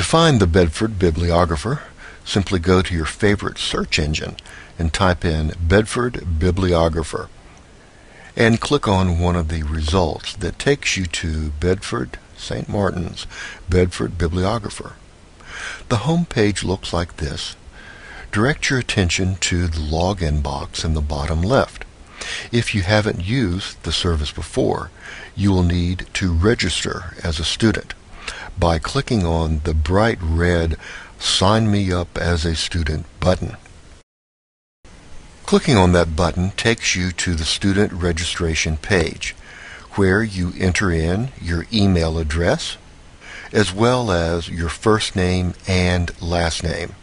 find the Bedford Bibliographer, simply go to your favorite search engine and type in Bedford Bibliographer and click on one of the results that takes you to Bedford St. Martin's Bedford Bibliographer. The home page looks like this. Direct your attention to the login box in the bottom left. If you haven't used the service before, you will need to register as a student by clicking on the bright red Sign Me Up as a Student button. Clicking on that button takes you to the student registration page, where you enter in your email address, as well as your first name and last name,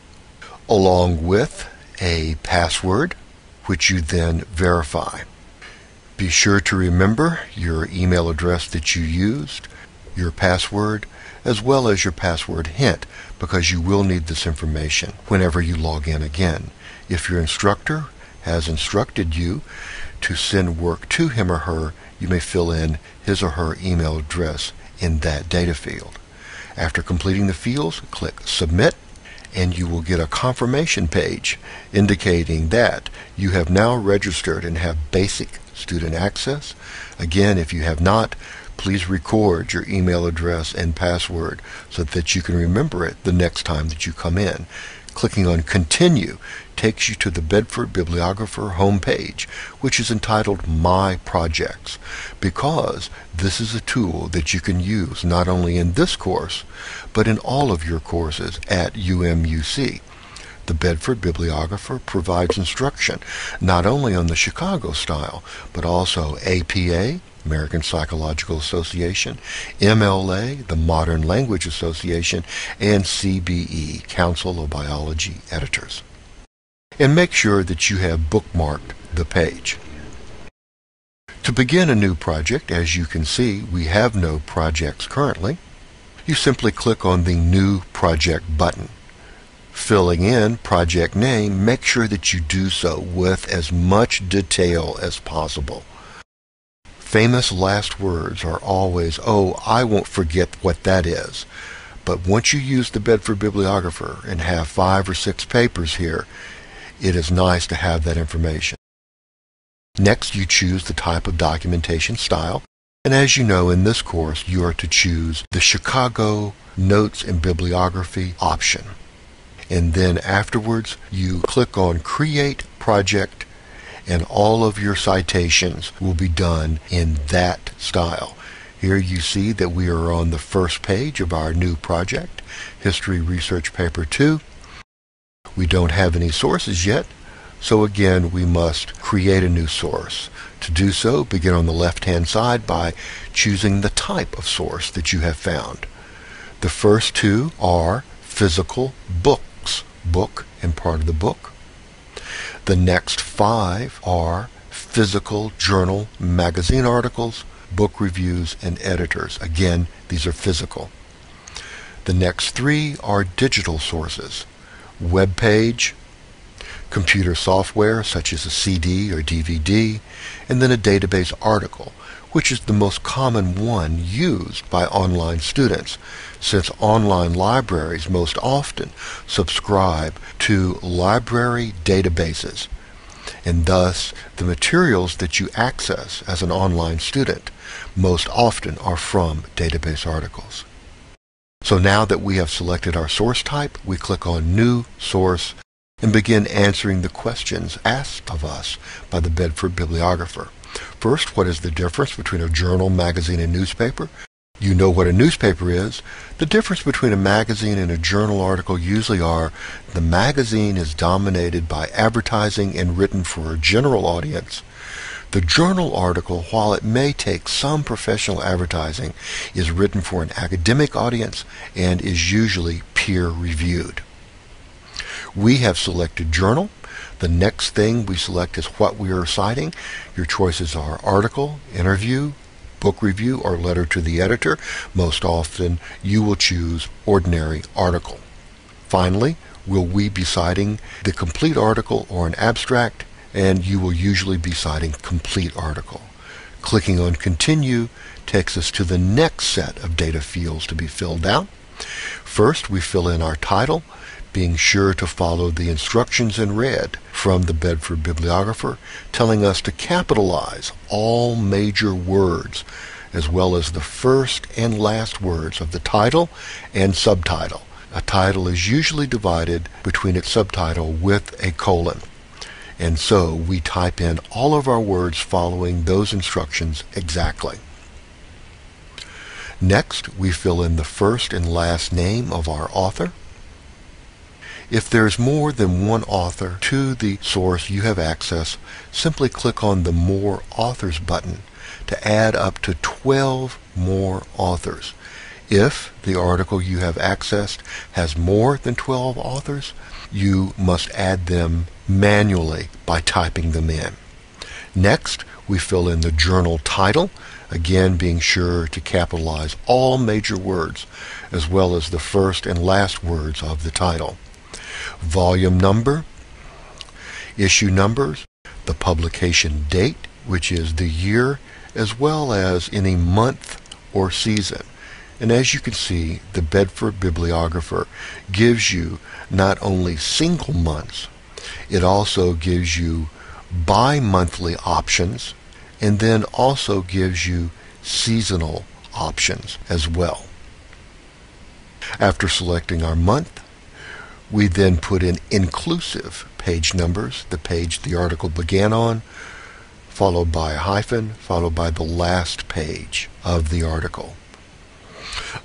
along with a password, which you then verify. Be sure to remember your email address that you used, your password, as well as your password hint, because you will need this information whenever you log in again. If your instructor has instructed you to send work to him or her, you may fill in his or her email address in that data field. After completing the fields, click Submit, and you will get a confirmation page indicating that you have now registered and have basic student access. Again, if you have not, please record your email address and password so that you can remember it the next time that you come in. Clicking on Continue takes you to the Bedford Bibliographer homepage, which is entitled My Projects, because this is a tool that you can use not only in this course, but in all of your courses at UMUC. The Bedford Bibliographer provides instruction not only on the Chicago style, but also APA, American Psychological Association, MLA, the Modern Language Association, and CBE, Council of Biology Editors. And make sure that you have bookmarked the page. To begin a new project, as you can see, we have no projects currently. You simply click on the New Project button. Filling in project name, make sure that you do so with as much detail as possible. Famous last words are always, "Oh, I won't forget what that is." But once you use the Bedford Bibliographer and have 5 or 6 papers here, it is nice to have that information. Next, you choose the type of documentation style. And as you know, in this course, you are to choose the Chicago Notes and Bibliography option. And then afterwards, you click on Create Project, and all of your citations will be done in that style. Here you see that we are on the first page of our new project, History Research Paper 2. We don't have any sources yet, so again we must create a new source. To do so, begin on the left-hand side by choosing the type of source that you have found. The first 2 are physical books, book and part of the book. The next 5 are physical journal, magazine articles, book reviews, and editors. Again, these are physical. The next 3 are digital sources, web page, computer software such as a CD or DVD, and then a database article, which is the most common one used by online students, since online libraries most often subscribe to library databases, and thus the materials that you access as an online student most often are from database articles. So now that we have selected our source type, we click on New Source and begin answering the questions asked of us by the Bedford Bibliographer. First, what is the difference between a journal, magazine, and newspaper? You know what a newspaper is. The difference between a magazine and a journal article usually are the magazine is dominated by advertising and written for a general audience. The journal article, while it may take some professional advertising, is written for an academic audience and is usually peer-reviewed. We have selected journal. The next thing we select is what we are citing. Your choices are article, interview, book review, or letter to the editor. Most often you will choose ordinary article. Finally, will we be citing the complete article or an abstract? And you will usually be citing complete article. Clicking on Continue takes us to the next set of data fields to be filled out. First, we fill in our title, being sure to follow the instructions in red from the Bedford Bibliographer, telling us to capitalize all major words, as well as the first and last words of the title and subtitle. A title is usually divided between its subtitle with a colon. And so we type in all of our words following those instructions exactly. Next, we fill in the first and last name of our author. If there's more than one author to the source you have access, simply click on the More Authors button to add up to 12 more authors. If the article you have accessed has more than 12 authors, you must add them manually by typing them in. Next, we fill in the journal title, again being sure to capitalize all major words, as well as the first and last words of the title. Volume number, issue numbers, the publication date, which is the year, as well as any month or season. And as you can see, the Bedford Bibliographer gives you not only single months, it also gives you bi-monthly options, and then also gives you seasonal options as well. After selecting our month, we then put in inclusive page numbers, the page the article began on, followed by a hyphen, followed by the last page of the article.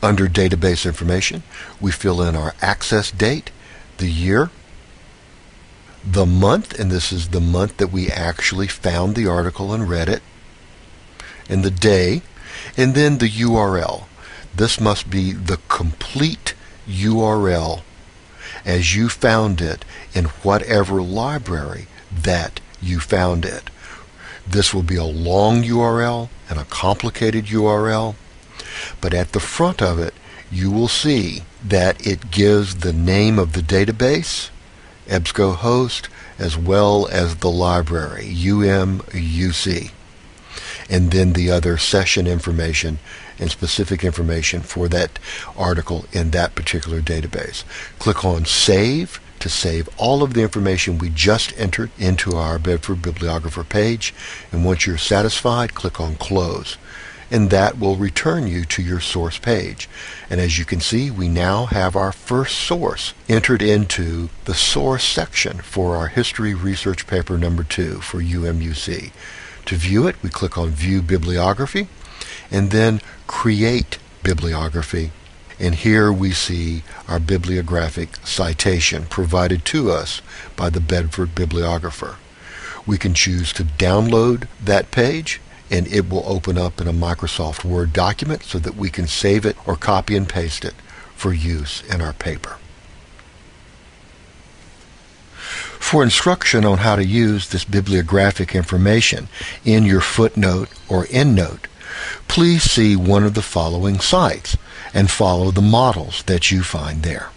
Under database information, we fill in our access date, the year, the month, and this is the month that we actually found the article and read it, and the day, and then the URL. This must be the complete URL as you found it in whatever library that you found it. This will be a long URL and a complicated URL, but at the front of it you will see that it gives the name of the database, EBSCOhost, as well as the library, UMUC, and then the other session information and specific information for that article in that particular database. Click on Save to save all of the information we just entered into our Bedford Bibliographer page, and once you're satisfied, click on Close, and that will return you to your source page. And as you can see, we now have our first source entered into the source section for our history research paper number 2 for UMUC. To view it, we click on View Bibliography and then Create Bibliography. And here we see our bibliographic citation provided to us by the Bedford Bibliographer. We can choose to download that page, and it will open up in a Microsoft Word document so that we can save it or copy and paste it for use in our paper. For instruction on how to use this bibliographic information in your footnote or endnote, please see one of the following sites and follow the models that you find there.